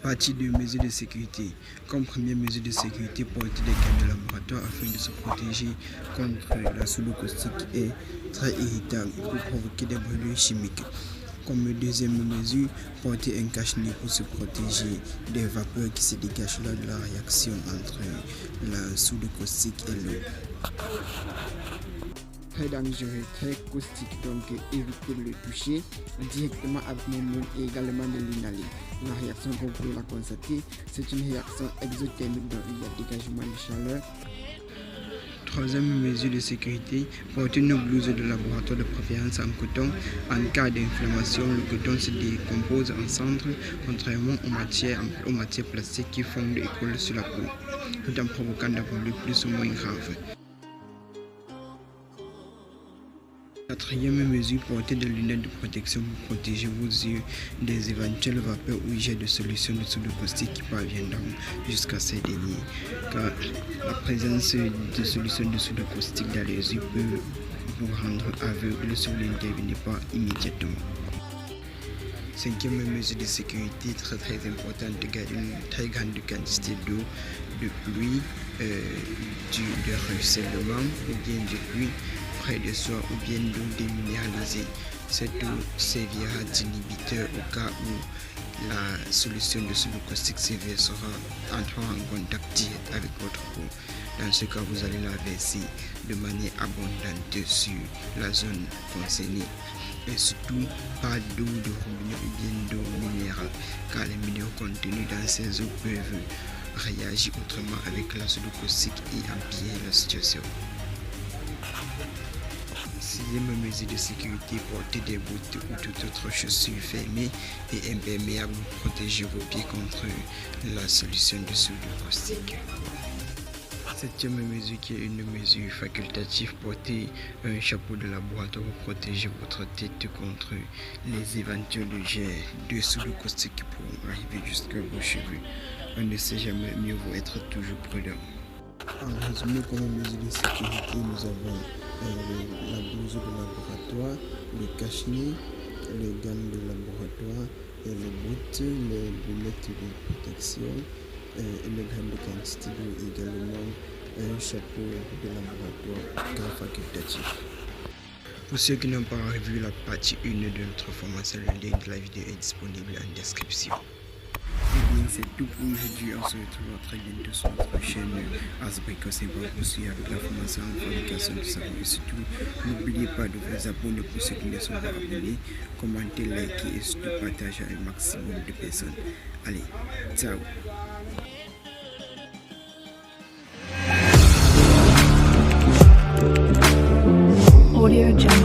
Partie de mesures de sécurité. Comme première mesure de sécurité, porter des gants de laboratoire afin de se protéger contre la soude caustique est très irritable et peut provoquer des brûlures chimiques. Comme deuxième mesure, porter un cache-nez pour se protéger des vapeurs qui se dégagent lors de la réaction entre la soude caustique et l'eau. Très dangereux, très caustique, donc évitez de le toucher directement avec mon mains et également de l'inhaler. La réaction que vous pouvez la constater, c'est une réaction exothermique dont il y a dégagement de chaleur. Troisième mesure de sécurité, porter une blouse de laboratoire de préférence en coton. En cas d'inflammation, le coton se décompose en cendres, contrairement aux matières plastiques qui fondent et collent sur la peau, tout en provoquant des brûlures plus ou moins graves. Quatrième mesure, porter des lunettes de protection pour protéger vos yeux des éventuelles vapeurs ou jets de solution de soude caustique qui parviendront jusqu'à ces derniers, car la présence de solution de soude caustique dans les yeux peut vous rendre aveugle si vous n'intervenez pas immédiatement. Cinquième mesure de sécurité, très importante, de garder une très grande quantité d'eau, de pluie, de ruissellement ou bien de pluie près de soi ou bien d'eau déminéralisée. Cette eau servira d'inhibiteur au cas où la solution de soude caustique sévère entrera en contact direct avec votre peau. Dans ce cas, vous allez la verser de manière abondante sur la zone concernée. Et surtout, pas d'eau de robinet ou bien d'eau minérale, car les minéraux contenus dans ces eaux peuvent réagir autrement avec la soude caustique et empirer la situation. Sixième mesure de sécurité, porter des bottes ou toute autre chaussure fermée et imperméable pour protéger vos pieds contre la solution de soude caustique. Septième mesure, qui est une mesure facultative, porter un chapeau de laboratoire pour protéger votre tête contre les éventuels jets de soude caustique qui pourront arriver jusqu'à vos cheveux. On ne sait jamais, mieux vaut être toujours prudent. En résumé, comme mesure de sécurité, nous avons la blouse de laboratoire, le cache-nez, les gants de laboratoire, et les bottes, les lunettes de protection, une grande quantité d'eau, également un chapeau de laboratoire grand facultatif. Pour ceux qui n'ont pas revu la partie 1 de notre formation, le lien de la vidéo est disponible en description. Et bien, c'est tout pour aujourd'hui. On se retrouve très bientôt sur notre chaîne Asbrico. C'est pour poursuivre avec la formation en fabrication de savon. Et surtout, n'oubliez pas de vous abonner pour ceux qui ne sont pas abonnés. Commentez, likez et surtout partagez un maximum de personnes. Allez, ciao! Audio Jungle.